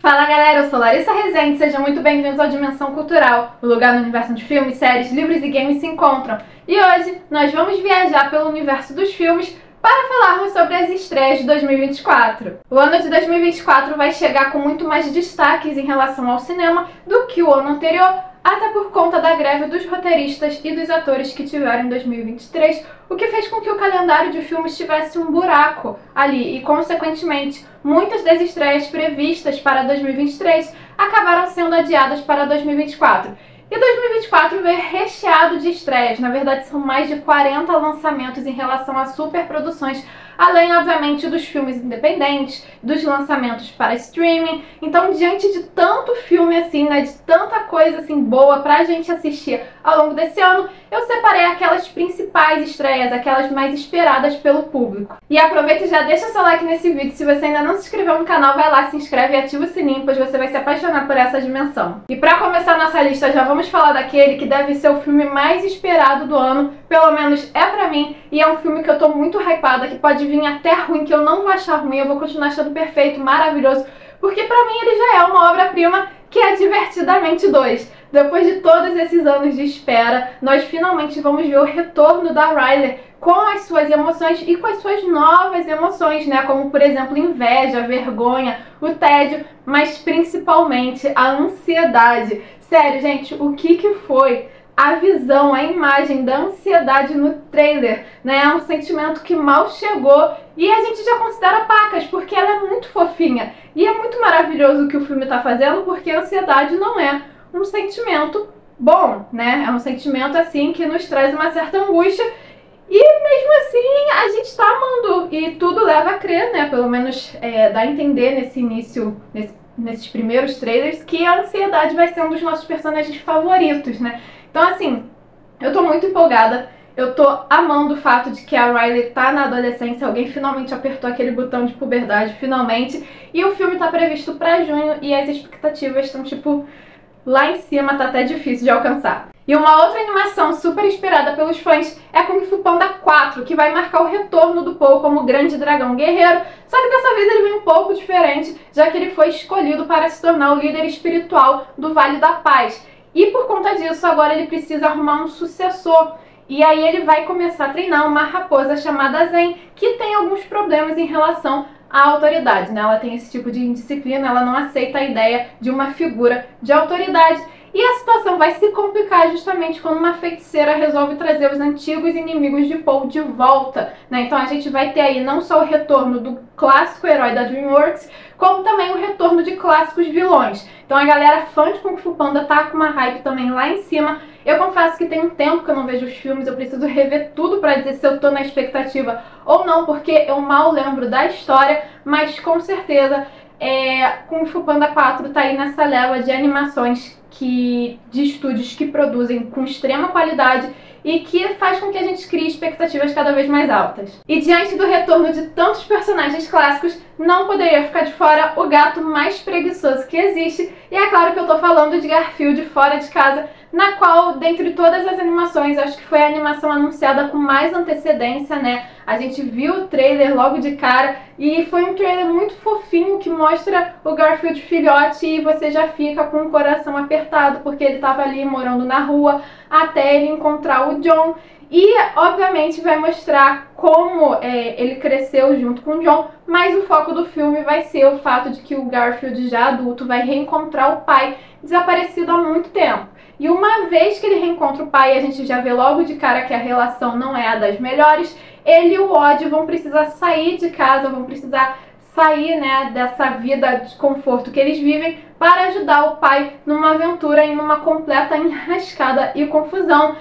Fala galera, eu sou Larissa Rezende, sejam muito bem-vindos ao Dimensão Cultural, o lugar no universo onde filmes, séries, livros e games se encontram. E hoje nós vamos viajar pelo universo dos filmes para falarmos sobre as estreias de 2024. O ano de 2024 vai chegar com muito mais destaques em relação ao cinema do que o ano anterior, até por conta da greve dos roteiristas e dos atores que tiveram em 2023, o que fez com que o calendário de filmes tivesse um buraco ali e, consequentemente, muitas das estreias previstas para 2023 acabaram sendo adiadas para 2024. E 2024 veio recheado de estreias, na verdade são mais de 40 lançamentos em relação a superproduções, além, obviamente, dos filmes independentes, dos lançamentos para streaming. Então, diante de tanto filme assim, né, de tanta coisa assim boa pra gente assistir ao longo desse ano, eu separei aquelas principais estreias, aquelas mais esperadas pelo público. E aproveita e já deixa seu like nesse vídeo. Se você ainda não se inscreveu no canal, vai lá, se inscreve e ativa o sininho, pois você vai se apaixonar por essa dimensão. E pra começar nossa lista, já vamos falar daquele que deve ser o filme mais esperado do ano, pelo menos é pra mim, e é um filme que eu tô muito hypada, que pode vir até ruim, que eu não vou achar ruim, eu vou continuar achando perfeito, maravilhoso, porque pra mim ele já é uma obra-prima, que é Divertidamente 2. Depois de todos esses anos de espera, nós finalmente vamos ver o retorno da Riley com as suas emoções e com as suas novas emoções, né? Como, por exemplo, inveja, vergonha, o tédio, mas principalmente a ansiedade. Sério, gente, o que foi a visão, a imagem da ansiedade no trailer, né? É um sentimento que mal chegou e a gente já considera pacas, porque ela é muito fofinha. E é muito maravilhoso o que o filme tá fazendo, porque a ansiedade não é um sentimento bom, né? É um sentimento, assim, que nos traz uma certa angústia. E mesmo assim, a gente tá amando. E tudo leva a crer, né? Pelo menos dá a entender nesse início, nesses primeiros trailers, que a ansiedade vai ser um dos nossos personagens favoritos, né? Então, assim, eu tô muito empolgada. Eu tô amando o fato de que a Riley tá na adolescência. Alguém finalmente apertou aquele botão de puberdade, finalmente. E o filme tá previsto pra junho e as expectativas estão, tipo, lá em cima, tá até difícil de alcançar. E uma outra animação super esperada pelos fãs é Kung Fu Panda 4, que vai marcar o retorno do Paul como grande dragão guerreiro, só que dessa vez ele vem um pouco diferente, já que ele foi escolhido para se tornar o líder espiritual do Vale da Paz. E por conta disso, agora ele precisa arrumar um sucessor. E aí ele vai começar a treinar uma raposa chamada Zen, que tem alguns problemas em relação à autoridade, né? Ela tem esse tipo de indisciplina, ela não aceita a ideia de uma figura de autoridade. E a situação vai se complicar justamente quando uma feiticeira resolve trazer os antigos inimigos de Paul de volta, né? Então a gente vai ter aí não só o retorno do clássico herói da DreamWorks, como também o retorno de clássicos vilões. Então a galera fã de Kung Fu Panda tá com uma hype também lá em cima. Eu confesso que tem um tempo que eu não vejo os filmes, eu preciso rever tudo pra dizer se eu tô na expectativa ou não, porque eu mal lembro da história, mas com certeza Kung Fu Panda 4 tá aí nessa leva de animações de estúdios que produzem com extrema qualidade e que faz com que a gente crie expectativas cada vez mais altas. E diante do retorno de tantos personagens clássicos, não poderia ficar de fora o gato mais preguiçoso que existe, e é claro que eu tô falando de Garfield Fora de Casa, na qual, dentre todas as animações, acho que foi a animação anunciada com mais antecedência, né? A gente viu o trailer logo de cara e foi um trailer muito fofinho que mostra o Garfield filhote e você já fica com o coração apertado porque ele tava ali morando na rua até ele encontrar o John. E, obviamente, vai mostrar como ele cresceu junto com o John, mas o foco do filme vai ser o fato de que o Garfield, já adulto, vai reencontrar o pai desaparecido há muito tempo. E uma vez que ele reencontra o pai, a gente já vê logo de cara que a relação não é a das melhores, ele e o Odd vão precisar sair de casa, vão precisar sair, né, dessa vida de conforto que eles vivem para ajudar o pai numa aventura em uma completa enrascada e confusão.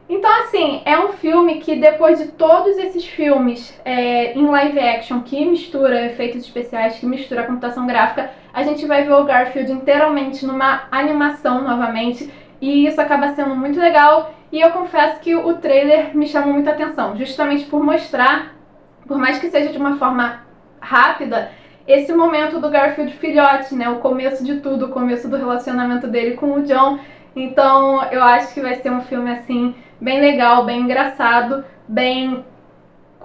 Então, assim, é um filme que depois de todos esses filmes em live action que mistura efeitos especiais, que mistura computação gráfica, a gente vai ver o Garfield inteiramente numa animação novamente, e isso acaba sendo muito legal. E eu confesso que o trailer me chamou muita atenção, justamente por mostrar, por mais que seja de uma forma rápida, esse momento do Garfield filhote, né? O começo de tudo, o começo do relacionamento dele com o John. Então eu acho que vai ser um filme, assim, bem legal, bem engraçado, bem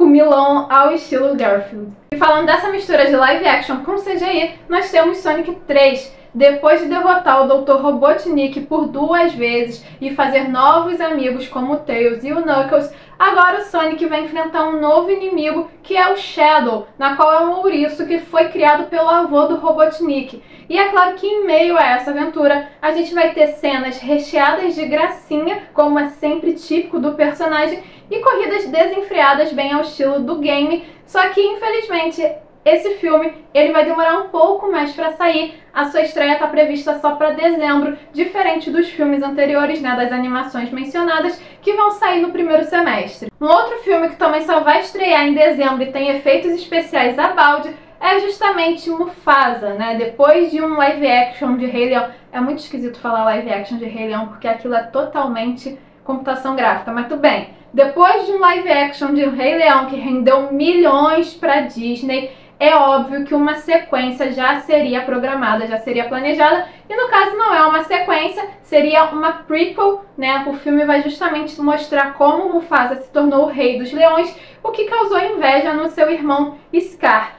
comilão ao estilo Garfield. E falando dessa mistura de live action com CGI, nós temos Sonic 3. Depois de derrotar o Dr. Robotnik por 2 vezes e fazer novos amigos como o Tails e o Knuckles, agora o Sonic vai enfrentar um novo inimigo, que é o Shadow, na qual é um ouriço que foi criado pelo avô do Robotnik. E é claro que em meio a essa aventura, a gente vai ter cenas recheadas de gracinha, como é sempre típico do personagem, e corridas desenfreadas bem ao estilo do game, só que infelizmente esse filme ele vai demorar um pouco mais para sair. A sua estreia está prevista só para dezembro, diferente dos filmes anteriores, né, das animações mencionadas, que vão sair no primeiro semestre. Um outro filme que também só vai estrear em dezembro e tem efeitos especiais a balde é justamente Mufasa, né? Depois de um live action de Rei Leão. É muito esquisito falar live action de Rei Leão, porque aquilo é totalmente computação gráfica, mas tudo bem. Depois de um live action de Rei Leão que rendeu milhões para Disney, é óbvio que uma sequência já seria programada, já seria planejada, e no caso não é uma sequência, seria uma prequel, né? O filme vai justamente mostrar como Mufasa se tornou o rei dos leões, o que causou inveja no seu irmão Scar.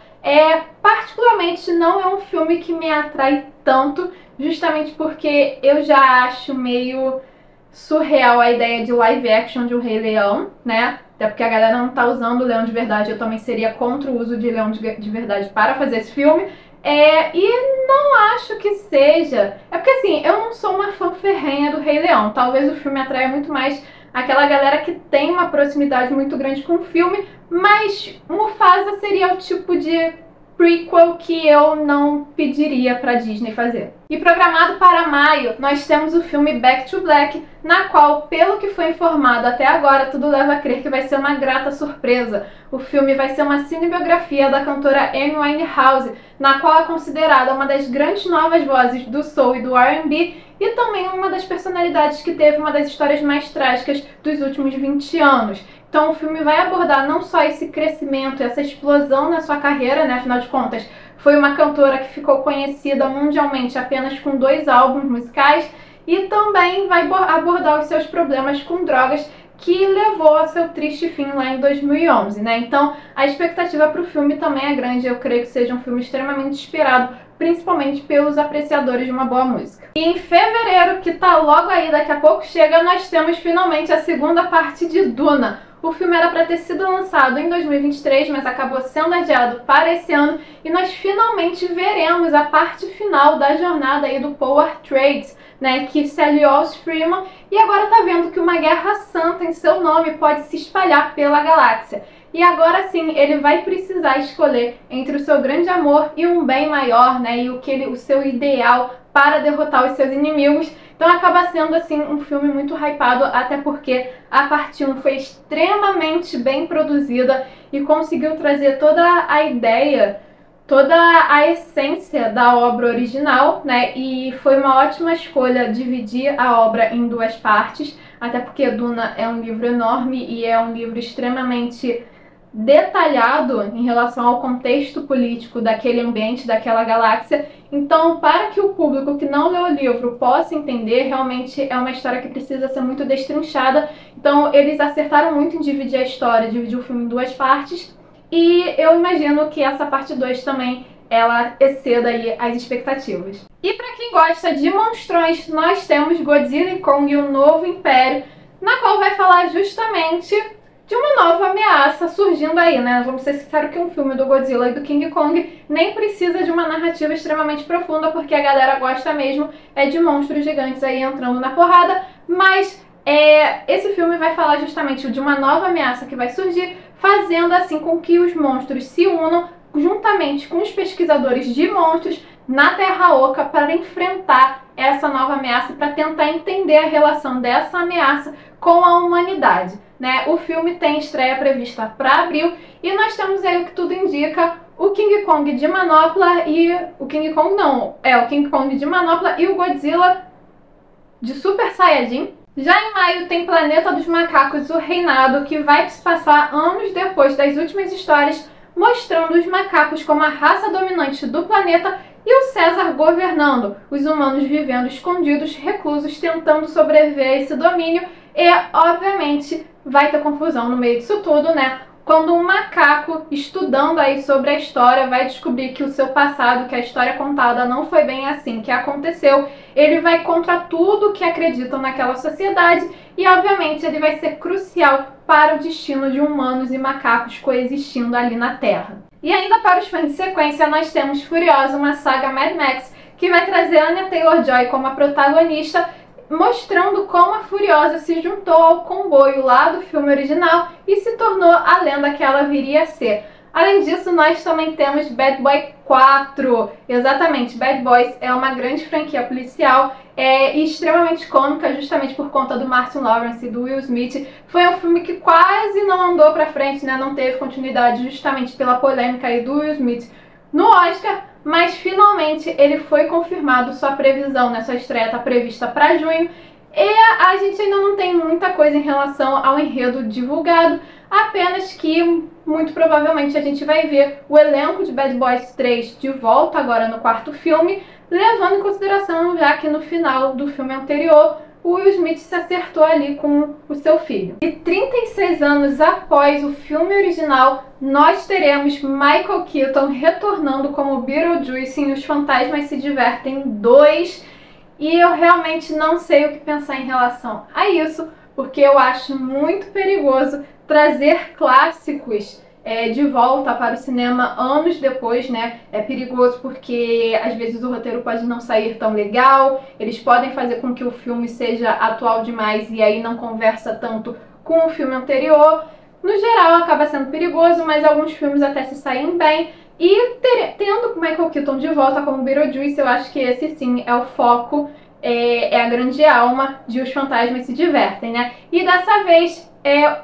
Particularmente não é um filme que me atrai tanto, justamente porque eu já acho meio surreal a ideia de live action de um Rei Leão, né? Até porque a galera não tá usando o leão de verdade, eu também seria contra o uso de leão de verdade para fazer esse filme. E não acho que seja... É porque assim, eu não sou uma fã ferrenha do Rei Leão. Talvez o filme atraia muito mais aquela galera que tem uma proximidade muito grande com o filme, mas Mufasa seria o tipo de prequel que eu não pediria pra Disney fazer. E programado para maio, nós temos o filme Back to Black, na qual, pelo que foi informado até agora, tudo leva a crer que vai ser uma grata surpresa. O filme vai ser uma cinebiografia da cantora Amy Winehouse, na qual é considerada uma das grandes novas vozes do soul e do R&B, e também uma das personalidades que teve uma das histórias mais trágicas dos últimos 20 anos. Então o filme vai abordar não só esse crescimento, essa explosão na sua carreira, né? Afinal de contas, foi uma cantora que ficou conhecida mundialmente apenas com 2 álbuns musicais, e também vai abordar os seus problemas com drogas, que levou ao seu triste fim lá em 2011, né? Então a expectativa para o filme também é grande, eu creio que seja um filme extremamente esperado, principalmente pelos apreciadores de uma boa música. E em fevereiro, que tá logo aí, daqui a pouco chega, nós temos finalmente a segunda parte de Duna. O filme era para ter sido lançado em 2023, mas acabou sendo adiado para esse ano, e nós finalmente veremos a parte final da jornada aí do Paul Atreides, né, que se aliou aos Fremen e agora tá vendo que uma guerra santa em seu nome pode se espalhar pela galáxia. E agora sim, ele vai precisar escolher entre o seu grande amor e um bem maior, né, e o seu ideal para derrotar os seus inimigos. Então acaba sendo assim um filme muito hypado, até porque a parte 1 foi extremamente bem produzida e conseguiu trazer toda a ideia, toda a essência da obra original, né? E foi uma ótima escolha dividir a obra em 2 partes, até porque Duna é um livro enorme e é um livro extremamente detalhado em relação ao contexto político daquele ambiente, daquela galáxia. Então, para que o público que não leu o livro possa entender, realmente é uma história que precisa ser muito destrinchada. Então, eles acertaram muito em dividir a história, dividir o filme em 2 partes. E eu imagino que essa parte 2 também, ela exceda aí as expectativas. E para quem gosta de monstrões, nós temos Godzilla e Kong, o Novo Império, na qual vai falar justamente de uma nova ameaça surgindo aí, né? Vamos ser sinceros que um filme do Godzilla e do King Kong nem precisa de uma narrativa extremamente profunda, porque a galera gosta mesmo de monstros gigantes aí entrando na porrada, mas esse filme vai falar justamente de uma nova ameaça que vai surgir, fazendo assim com que os monstros se unam juntamente com os pesquisadores de monstros na Terra Oca para enfrentar essa nova ameaça e para tentar entender a relação dessa ameaça com a humanidade, né? O filme tem estreia prevista para abril e nós temos aí, o que tudo indica, o King Kong de manopla e... o King Kong de manopla e o Godzilla de Super Saiyajin. Já em maio tem Planeta dos Macacos, o Reinado, que vai se passar anos depois das últimas histórias, mostrando os macacos como a raça dominante do planeta e o César governando, os humanos vivendo escondidos, reclusos, tentando sobreviver a esse domínio. E, obviamente, vai ter confusão no meio disso tudo, né? quando um macaco, estudando aí sobre a história, vai descobrir que o seu passado, que a história contada não foi bem assim que aconteceu, ele vai contra tudo que acreditam naquela sociedade e, obviamente, ele vai ser crucial para o destino de humanos e macacos coexistindo ali na Terra. E ainda para os fãs de sequência, nós temos Furiosa, uma saga Mad Max, que vai trazer Anya Taylor-Joy como a protagonista, mostrando como a Furiosa se juntou ao comboio lá do filme original e se tornou a lenda que ela viria a ser. Além disso, nós também temos Bad Boy 4. Exatamente, Bad Boys é uma grande franquia policial e extremamente cômica, justamente por conta do Martin Lawrence e do Will Smith. Foi um filme que quase não andou pra frente, né? Não teve continuidade justamente pela polêmica aí do Will Smith no Oscar, mas finalmente ele foi confirmado. Sua previsão nessa estreia está prevista para junho e a gente ainda não tem muita coisa em relação ao enredo divulgado, apenas que muito provavelmente a gente vai ver o elenco de Bad Boys 3 de volta agora no quarto filme, levando em consideração já que no final do filme anterior o Will Smith se acertou ali com o seu filho. E 36 anos após o filme original, nós teremos Michael Keaton retornando como Beetlejuice em Os Fantasmas Se Divertem 2. E eu realmente não sei o que pensar em relação a isso, porque eu acho muito perigoso trazer clássicos de volta para o cinema anos depois, né? É perigoso porque às vezes o roteiro pode não sair tão legal, eles podem fazer com que o filme seja atual demais e aí não conversa tanto com o filme anterior. No geral acaba sendo perigoso, mas alguns filmes até se saem bem. E tendo Michael Keaton de volta como Beetlejuice, eu acho que esse sim é o foco, é a grande alma de Os Fantasmas Se Divertem, né? E dessa vez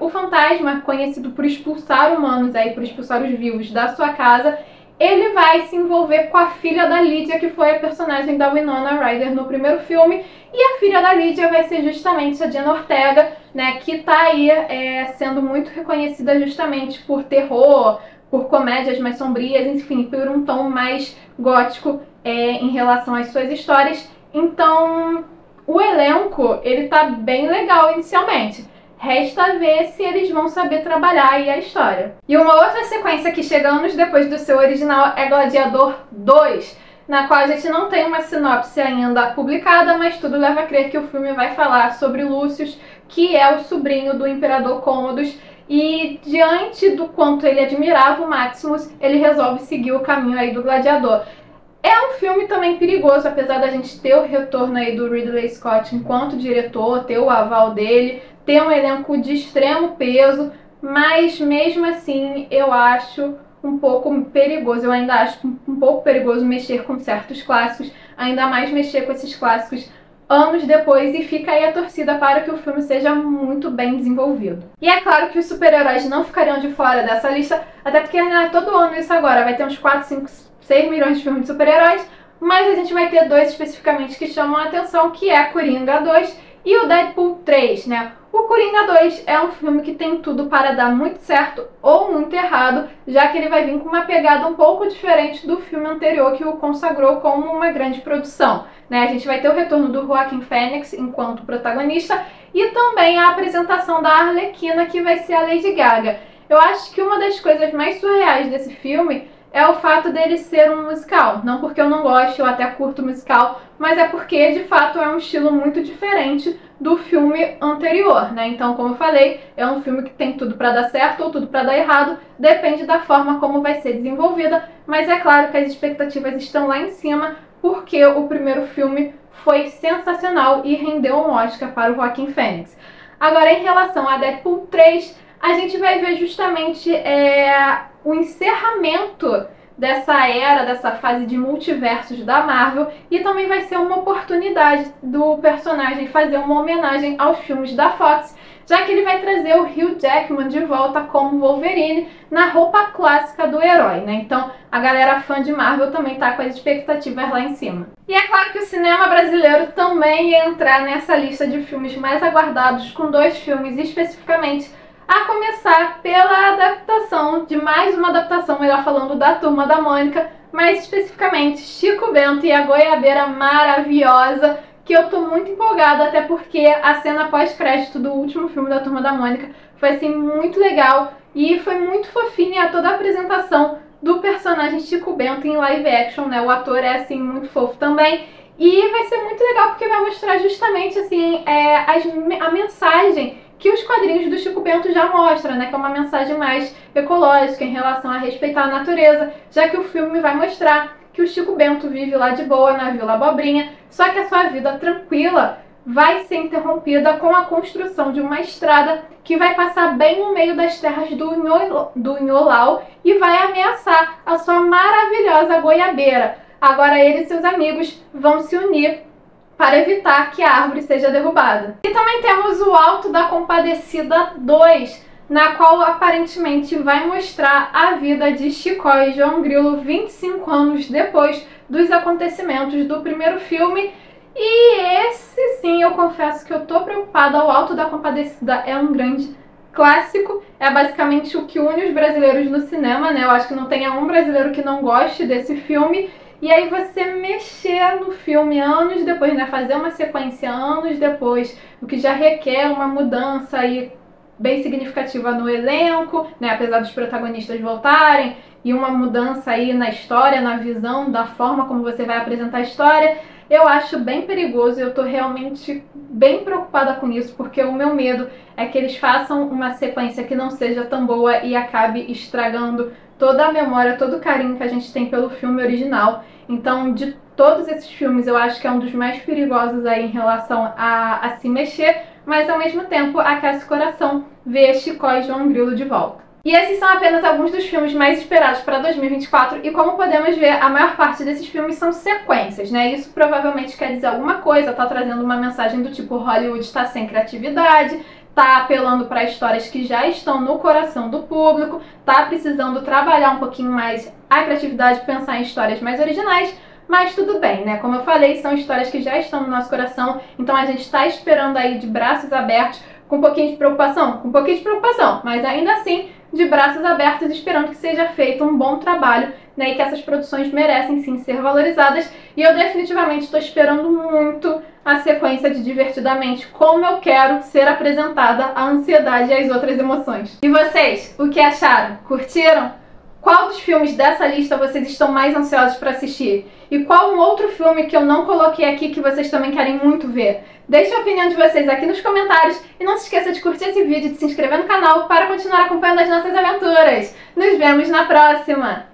o fantasma, conhecido por expulsar humanos, por expulsar os vivos da sua casa, ele vai se envolver com a filha da Lydia, que foi a personagem da Winona Ryder no primeiro filme, e a filha da Lydia vai ser justamente a Jenna Ortega, né, que tá aí sendo muito reconhecida justamente por terror, por comédias mais sombrias, enfim, por um tom mais gótico em relação às suas histórias. Então, o elenco, ele tá bem legal inicialmente. Resta ver se eles vão saber trabalhar aí a história. E uma outra sequência que chega anos depois do seu original é Gladiador 2, na qual a gente não tem uma sinopse ainda publicada, mas tudo leva a crer que o filme vai falar sobre Lucius, que é o sobrinho do Imperador Cômodos, e diante do quanto ele admirava o Maximus, ele resolve seguir o caminho aí do Gladiador. É um filme também perigoso, apesar da gente ter o retorno aí do Ridley Scott enquanto diretor, ter o aval dele, ter um elenco de extremo peso, mas mesmo assim eu acho um pouco perigoso. Eu ainda acho um pouco perigoso mexer com certos clássicos, ainda mais mexer com esses clássicos anos depois, e fica aí a torcida para que o filme seja muito bem desenvolvido. E é claro que os super-heróis não ficariam de fora dessa lista, até porque não é todo ano isso agora, vai ter uns 4, 5, 6 milhões de filmes de super-heróis, mas a gente vai ter dois especificamente que chamam a atenção, que é Coringa 2 e o Deadpool 3, né? O Coringa 2 é um filme que tem tudo para dar muito certo ou muito errado, já que ele vai vir com uma pegada um pouco diferente do filme anterior que o consagrou como uma grande produção, né? A gente vai ter o retorno do Joaquin Phoenix enquanto protagonista e também a apresentação da Arlequina, que vai ser a Lady Gaga. Eu acho que uma das coisas mais surreais desse filme é o fato dele ser um musical. Não porque eu não gosto, eu até curto musical, mas é porque, de fato, é um estilo muito diferente do filme anterior, né? Então, como eu falei, é um filme que tem tudo para dar certo ou tudo para dar errado, depende da forma como vai ser desenvolvida, mas é claro que as expectativas estão lá em cima, porque o primeiro filme foi sensacional e rendeu um Oscar para o Joaquin Phoenix. Agora, em relação a Deadpool 3, a gente vai ver justamente o encerramento dessa era, dessa fase de multiversos da Marvel, e também vai ser uma oportunidade do personagem fazer uma homenagem aos filmes da Fox, já que ele vai trazer o Hugh Jackman de volta como Wolverine na roupa clássica do herói, né? Então a galera fã de Marvel também tá com as expectativas lá em cima. E é claro que o cinema brasileiro também ia entrar nessa lista de filmes mais aguardados, com dois filmes especificamente, a começar pela adaptação de mais uma adaptação, melhor falando, da Turma da Mônica, mais especificamente Chico Bento e a Goiabeira Maravilhosa, que eu tô muito empolgada, até porque a cena pós-crédito do último filme da Turma da Mônica foi assim muito legal e foi muito fofinha toda a apresentação do personagem Chico Bento em live action, né? O ator é, assim, muito fofo também. E vai ser muito legal porque vai mostrar justamente, assim, a mensagem que os quadrinhos do Chico Bento já mostram, né? Que é uma mensagem mais ecológica em relação a respeitar a natureza, já que o filme vai mostrar que o Chico Bento vive lá de boa na Vila Abobrinha, só que a sua vida tranquila vai ser interrompida com a construção de uma estrada que vai passar bem no meio das terras do Inholau e vai ameaçar a sua maravilhosa goiabeira. Agora ele e seus amigos vão se unir para evitar que a árvore seja derrubada. E também temos o Alto da Compadecida 2, na qual aparentemente vai mostrar a vida de Chicó e João Grilo 25 anos depois dos acontecimentos do primeiro filme. E esse sim, eu confesso que eu tô preocupada. O Alto da Compadecida é um grande clássico, é basicamente o que une os brasileiros no cinema, né? Eu acho que não tem um brasileiro que não goste desse filme. E aí você mexer no filme anos depois, né? Fazer uma sequência anos depois, o que já requer uma mudança aí bem significativa no elenco, né? Apesar dos protagonistas voltarem, e uma mudança aí na história, na visão, da forma como você vai apresentar a história. Eu acho bem perigoso e eu tô realmente bem preocupada com isso, porque o meu medo é que eles façam uma sequência que não seja tão boa e acabe estragando toda a memória, todo o carinho que a gente tem pelo filme original. Então, de todos esses filmes, eu acho que é um dos mais perigosos aí em relação a se mexer, mas ao mesmo tempo aquece o coração ver Chicó e João Grilo de volta. E esses são apenas alguns dos filmes mais esperados para 2024 e, como podemos ver, a maior parte desses filmes são sequências, né? Isso provavelmente quer dizer alguma coisa, tá trazendo uma mensagem do tipo Hollywood está sem criatividade, tá apelando para histórias que já estão no coração do público, tá precisando trabalhar um pouquinho mais a criatividade, pensar em histórias mais originais, mas tudo bem, né? Como eu falei, são histórias que já estão no nosso coração, então a gente está esperando aí de braços abertos, com um pouquinho de preocupação, mas ainda assim de braços abertos, esperando que seja feito um bom trabalho, né, e que essas produções merecem sim ser valorizadas. E eu definitivamente estou esperando muito a sequência de Divertidamente, como eu quero ser apresentada a ansiedade e as outras emoções. E vocês, o que acharam? Curtiram? Qual dos filmes dessa lista vocês estão mais ansiosos para assistir? E qual um outro filme que eu não coloquei aqui que vocês também querem muito ver? Deixe a opinião de vocês aqui nos comentários e não se esqueça de curtir esse vídeo e de se inscrever no canal para continuar acompanhando as nossas aventuras. Nos vemos na próxima!